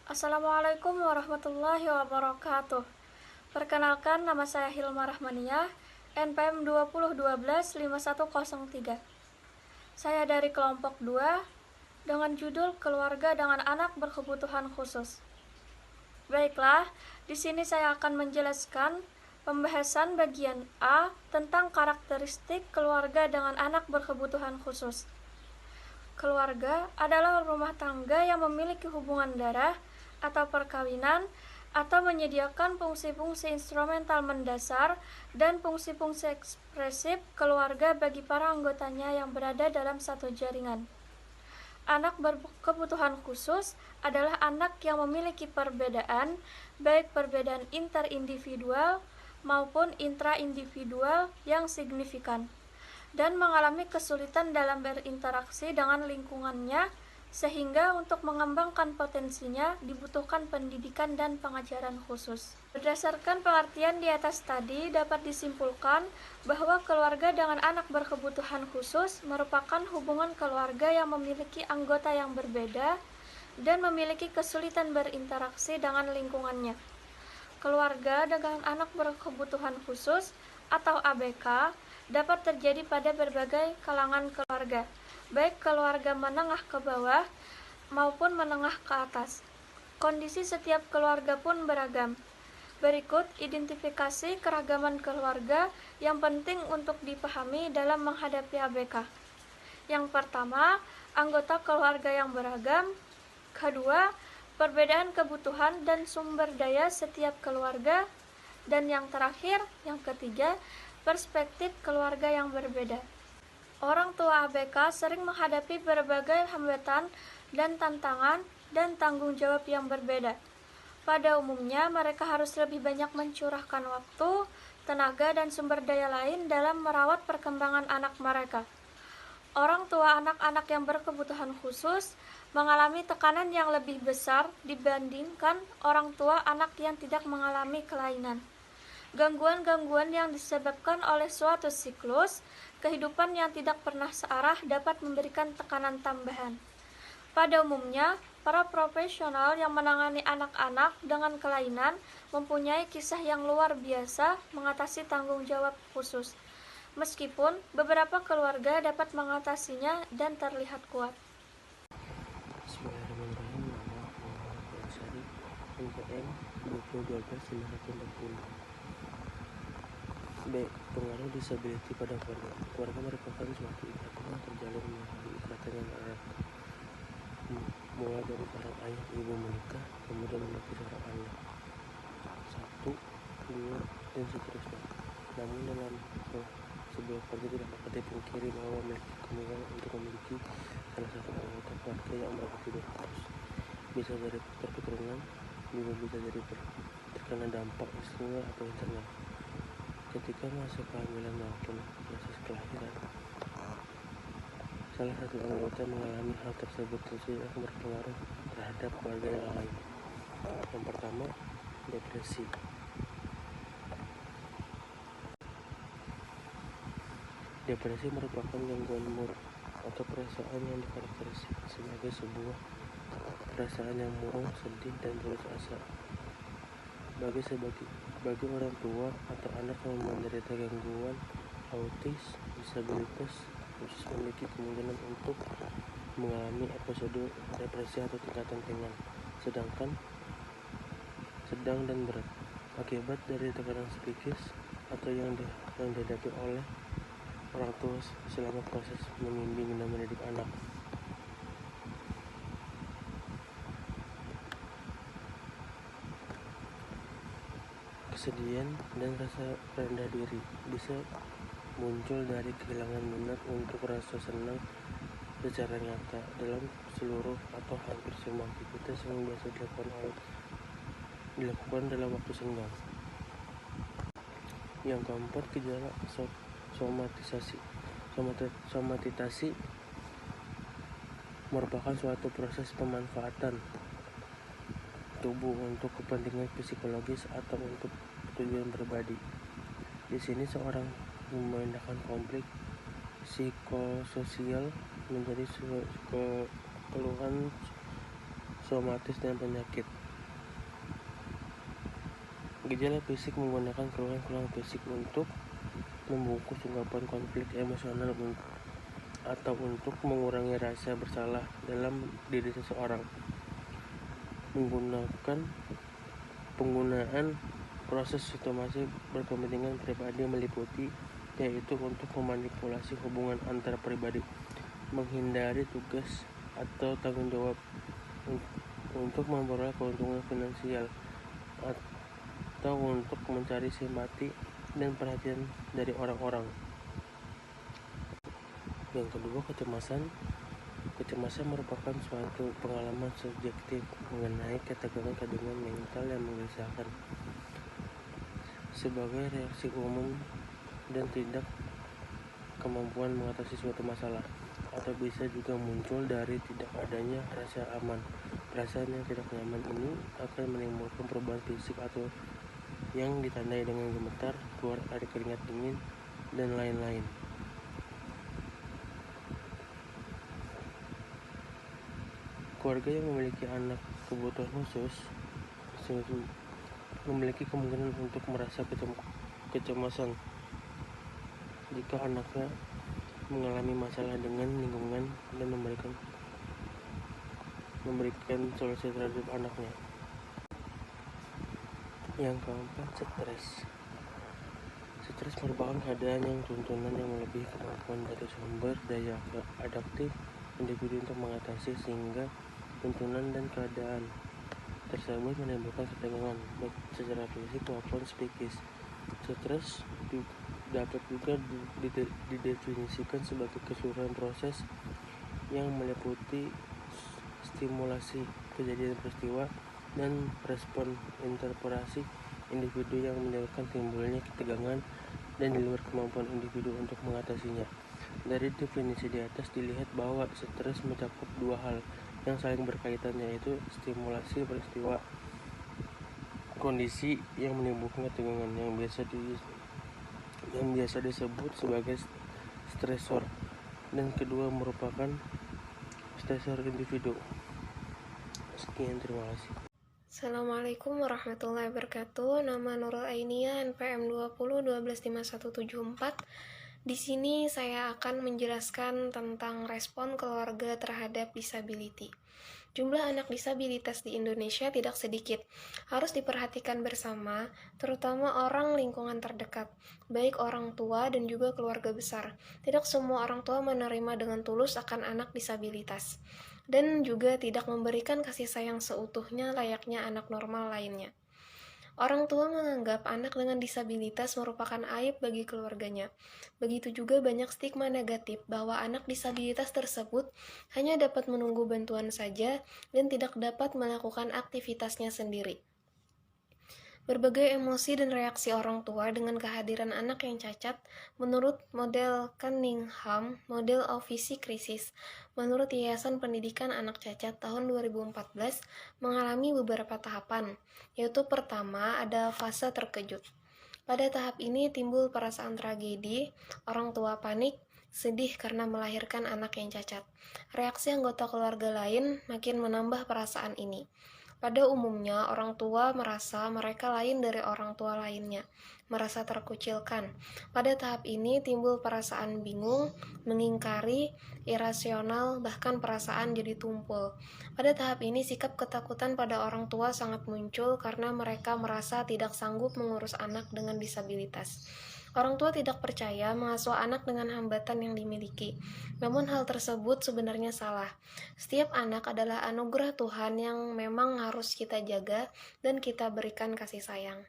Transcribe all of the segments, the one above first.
Assalamualaikum warahmatullahi wabarakatuh. Perkenalkan, nama saya Hilma Rahmaniyah, NPM 2012-5103. Saya dari kelompok 2 dengan judul Keluarga dengan Anak Berkebutuhan Khusus. Baiklah, di sini saya akan menjelaskan pembahasan bagian A tentang karakteristik keluarga dengan anak berkebutuhan khusus. Keluarga adalah rumah tangga yang memiliki hubungan darah atau perkawinan atau menyediakan fungsi-fungsi instrumental mendasar dan fungsi-fungsi ekspresif keluarga bagi para anggotanya yang berada dalam satu jaringan. Anak berkebutuhan khusus adalah anak yang memiliki perbedaan, baik perbedaan interindividual maupun intraindividual yang signifikan, dan mengalami kesulitan dalam berinteraksi dengan lingkungannya, sehingga untuk mengembangkan potensinya dibutuhkan pendidikan dan pengajaran khusus. Berdasarkan pengertian di atas tadi, dapat disimpulkan bahwa keluarga dengan anak berkebutuhan khusus merupakan hubungan keluarga yang memiliki anggota yang berbeda dan memiliki kesulitan berinteraksi dengan lingkungannya. Keluarga dengan anak berkebutuhan khusus atau ABK dapat terjadi pada berbagai kalangan keluarga, baik keluarga menengah ke bawah maupun menengah ke atas. Kondisi setiap keluarga pun beragam. Berikut identifikasi keragaman keluarga yang penting untuk dipahami dalam menghadapi ABK. Yang pertama, anggota keluarga yang beragam. Kedua, perbedaan kebutuhan dan sumber daya setiap keluarga. Dan yang terakhir, yang ketiga, perspektif keluarga yang berbeda. Orang tua ABK sering menghadapi berbagai hambatan dan tantangan dan tanggung jawab yang berbeda. Pada umumnya, mereka harus lebih banyak mencurahkan waktu, tenaga, dan sumber daya lain dalam merawat perkembangan anak mereka. Orang tua anak-anak yang berkebutuhan khusus mengalami tekanan yang lebih besar dibandingkan orang tua anak yang tidak mengalami kelainan. Gangguan-gangguan yang disebabkan oleh suatu siklus kehidupan yang tidak pernah searah dapat memberikan tekanan tambahan. Pada umumnya, para profesional yang menangani anak-anak dengan kelainan mempunyai kisah yang luar biasa mengatasi tanggung jawab khusus, meskipun beberapa keluarga dapat mengatasinya dan terlihat kuat. Bismillahirrahmanirrahim. Nama Muhammad Ansari, NPM 2012-5160. B. Pengaruh disability pada keluarga. Keluarga merupakan suatu ikatan yang terjalin melalui ikatan yang erat, mulai dari seorang ayah ibu menikah, kemudian menjadi seorang anak, satu, dua, dan seterusnya. Namun dalam sebuah keluarga tidak dapat dipungkiri bahwa memiliki kemungkinan untuk memiliki salah satu anggota keluarga yang berkebutuhan khusus. Bisa dari faktor keturunan, juga bisa dari terkena dampak eksternal atau internal. Ketika masa kehamilan maupun proses kelahiran, salah satu anggota mengalami hal tersebut tentu akan berpengaruh terhadap keluarga yang lain. Yang pertama, depresi. Depresi merupakan gangguan mood atau perasaan yang dikarakteristik sebagai sebuah perasaan yang murung, sedih, dan putus asa. Bagi orang tua atau anak yang menderita gangguan autis, disabilitas khusus memiliki kemungkinan untuk mengalami episode depresi atau tingkatan ringan, sedang dan berat, akibat dari tekanan psikis atau yang dihadapi oleh orang tua selama proses membimbing dan mendidik anak. Kesedihan dan rasa rendah diri bisa muncul dari kehilangan minat untuk rasa senang secara nyata dalam seluruh atau hampir semua aktivitas yang biasa dilakukan dalam waktu senggang. Yang keempat, gejala somatisasi merupakan suatu proses pemanfaatan tubuh untuk kepentingan psikologis atau untuk tujuan pribadi. Di sini seorang memindahkan konflik psikososial menjadi keluhan psikosomatis, dan penyakit. Gejala fisik menggunakan keluhan-keluhan fisik untuk membungkus ungkapan konflik emosional atau untuk mengurangi rasa bersalah dalam diri seseorang. Penggunaan proses sistemasi berkepentingan pribadi meliputi yaitu untuk memanipulasi hubungan antar pribadi, menghindari tugas atau tanggung jawab, untuk memperoleh keuntungan finansial, atau untuk mencari simpati dan perhatian dari orang-orang. Yang kedua, kecemasan. Kecemasan merupakan suatu pengalaman subjektif mengenai ketegangan mental yang menggelisahkan sebagai reaksi umum dan tidak kemampuan mengatasi suatu masalah, atau bisa juga muncul dari tidak adanya rasa aman. Perasaan yang tidak nyaman ini akan menimbulkan perubahan fisik atau yang ditandai dengan gemetar, keluar air keringat dingin, dan lain-lain. Keluarga yang memiliki anak kebutuhan khusus memiliki kemungkinan untuk merasa kecemasan jika anaknya mengalami masalah dengan lingkungan dan memberikan solusi terhadap anaknya. Yang keempat, stres. Stres merupakan keadaan yang tuntunan yang melebihi kemampuan dari sumber daya adaptif individu untuk mengatasi, sehingga tuntunan dan keadaan tersebut menimbulkan ketegangan baik secara fisik maupun psikis. Stres dapat juga didefinisikan sebagai keseluruhan proses yang meliputi stimulasi kejadian peristiwa dan respon interpretasi individu yang menyebabkan timbulnya ketegangan dan di luar kemampuan individu untuk mengatasinya. Dari definisi di atas dilihat bahwa stres mencakup dua hal yang saling berkaitan, yaitu stimulasi peristiwa, kondisi yang menimbulkan ketegangan yang biasa disebut sebagai stresor, dan kedua merupakan stresor individu. Sekian, terima kasih. Assalamualaikum warahmatullahi wabarakatuh. Nama Nurul Ainia, NPM 20 125174. Di sini saya akan menjelaskan tentang respon keluarga terhadap disability. Jumlah anak disabilitas di Indonesia tidak sedikit. Harus diperhatikan bersama, terutama orang lingkungan terdekat, baik orang tua dan juga keluarga besar. Tidak semua orang tua menerima dengan tulus akan anak disabilitas, dan juga tidak memberikan kasih sayang seutuhnya layaknya anak normal lainnya. Orang tua menganggap anak dengan disabilitas merupakan aib bagi keluarganya. Begitu juga banyak stigma negatif bahwa anak disabilitas tersebut hanya dapat menunggu bantuan saja dan tidak dapat melakukan aktivitasnya sendiri. Berbagai emosi dan reaksi orang tua dengan kehadiran anak yang cacat menurut model Cunningham, Model of Physique Crisis, menurut Yayasan Pendidikan Anak Cacat tahun 2014, mengalami beberapa tahapan, yaitu pertama ada fase terkejut. Pada tahap ini timbul perasaan tragedi, orang tua panik, sedih karena melahirkan anak yang cacat. Reaksi anggota keluarga lain makin menambah perasaan ini. Pada umumnya, orang tua merasa mereka lain dari orang tua lainnya, merasa terkucilkan. Pada tahap ini timbul perasaan bingung, mengingkari, irasional, bahkan perasaan jadi tumpul. Pada tahap ini sikap ketakutan pada orang tua sangat muncul karena mereka merasa tidak sanggup mengurus anak dengan disabilitas. Orang tua tidak percaya mengasuh anak dengan hambatan yang dimiliki. Namun hal tersebut sebenarnya salah. Setiap anak adalah anugerah Tuhan yang memang harus kita jaga dan kita berikan kasih sayang.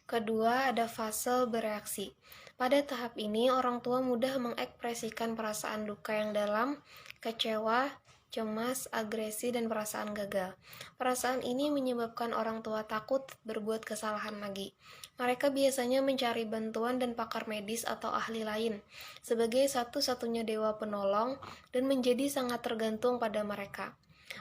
Kedua, ada fase bereaksi. Pada tahap ini, orang tua mudah mengekspresikan perasaan duka yang dalam, kecewa, cemas, agresi, dan perasaan gagal. Perasaan ini menyebabkan orang tua takut berbuat kesalahan lagi. Mereka biasanya mencari bantuan dan pakar medis atau ahli lain sebagai satu-satunya dewa penolong dan menjadi sangat tergantung pada mereka.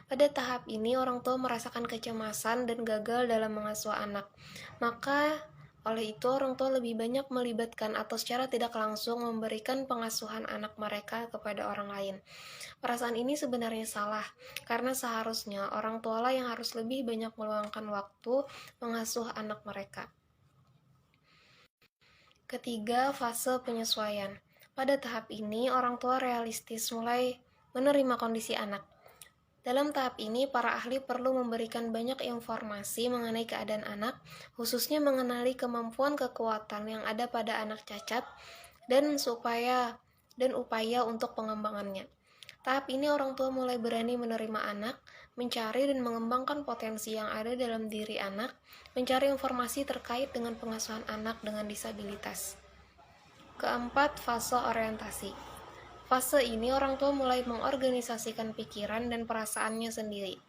Pada tahap ini, orang tua merasakan kecemasan dan gagal dalam mengasuh anak. Maka Oleh itu, orang tua lebih banyak melibatkan atau secara tidak langsung memberikan pengasuhan anak mereka kepada orang lain. Perasaan ini sebenarnya salah, karena seharusnya orang tualah yang harus lebih banyak meluangkan waktu mengasuh anak mereka. Ketiga, fase penyesuaian. Pada tahap ini, orang tua realistis mulai menerima kondisi anak. Dalam tahap ini, para ahli perlu memberikan banyak informasi mengenai keadaan anak, khususnya mengenali kemampuan kekuatan yang ada pada anak cacat dan upaya untuk pengembangannya. Tahap ini orang tua mulai berani menerima anak, mencari dan mengembangkan potensi yang ada dalam diri anak, mencari informasi terkait dengan pengasuhan anak dengan disabilitas. Keempat, fase orientasi. Fase ini orang tua mulai mengorganisasikan pikiran dan perasaannya sendiri,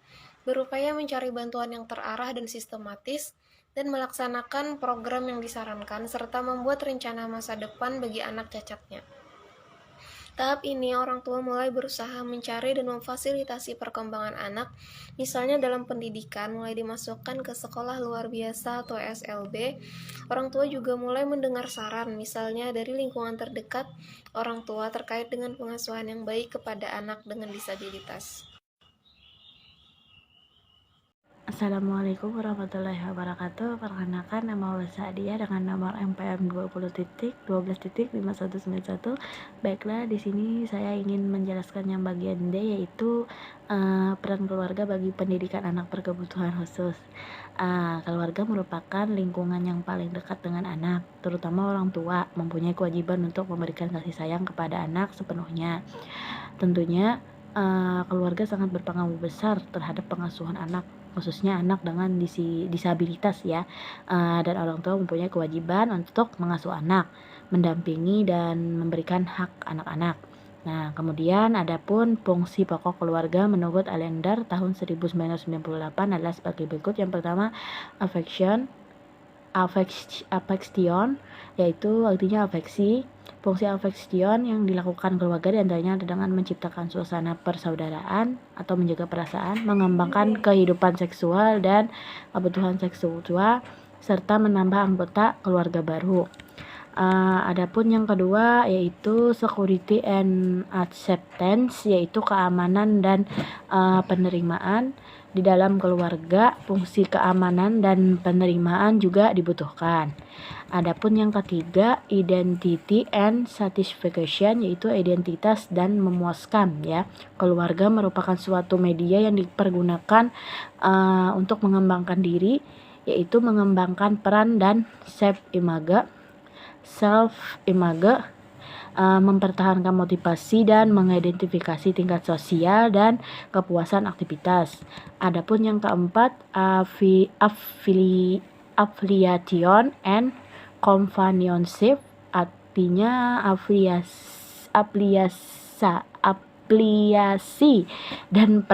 berupaya mencari bantuan yang terarah dan sistematis, dan melaksanakan program yang disarankan, serta membuat rencana masa depan bagi anak cacatnya. Tahap ini orang tua mulai berusaha mencari dan memfasilitasi perkembangan anak, misalnya dalam pendidikan mulai dimasukkan ke sekolah luar biasa atau SLB. Orang tua juga mulai mendengar saran, misalnya dari lingkungan terdekat orang tua terkait dengan pengasuhan yang baik kepada anak dengan disabilitas. Assalamualaikum warahmatullahi wabarakatuh. Perkenalkan, nama saya Sadia dengan nomor MPM 20.12.5191. Baiklah, di sini saya ingin menjelaskan yang bagian D, yaitu peran keluarga bagi pendidikan anak berkebutuhan khusus. Keluarga merupakan lingkungan yang paling dekat dengan anak, terutama orang tua mempunyai kewajiban untuk memberikan kasih sayang kepada anak sepenuhnya. Tentunya keluarga sangat berpengaruh besar terhadap pengasuhan anak, khususnya anak dengan disabilitas ya. Dan orang tua mempunyai kewajiban untuk mengasuh anak, mendampingi dan memberikan hak anak-anak. Nah, kemudian adapun fungsi pokok keluarga menurut Allender tahun 1998 adalah sebagai berikut. Yang pertama, affection, yaitu artinya afeksi. Fungsi affection yang dilakukan keluarga diantaranya dengan menciptakan suasana persaudaraan atau menjaga perasaan, mengembangkan kehidupan seksual dan kebutuhan seksual, serta menambah anggota keluarga baru. Adapun yang kedua yaitu security and acceptance, yaitu keamanan dan penerimaan. Di dalam keluarga, fungsi keamanan dan penerimaan juga dibutuhkan. Adapun yang ketiga, identity and satisfaction, yaitu identitas dan memuaskan ya. Keluarga merupakan suatu media yang dipergunakan untuk mengembangkan diri, yaitu mengembangkan peran dan self-image, mempertahankan motivasi dan mengidentifikasi tingkat sosial dan kepuasan aktivitas. Adapun yang keempat, affiliation and companionship, artinya afiliasi dan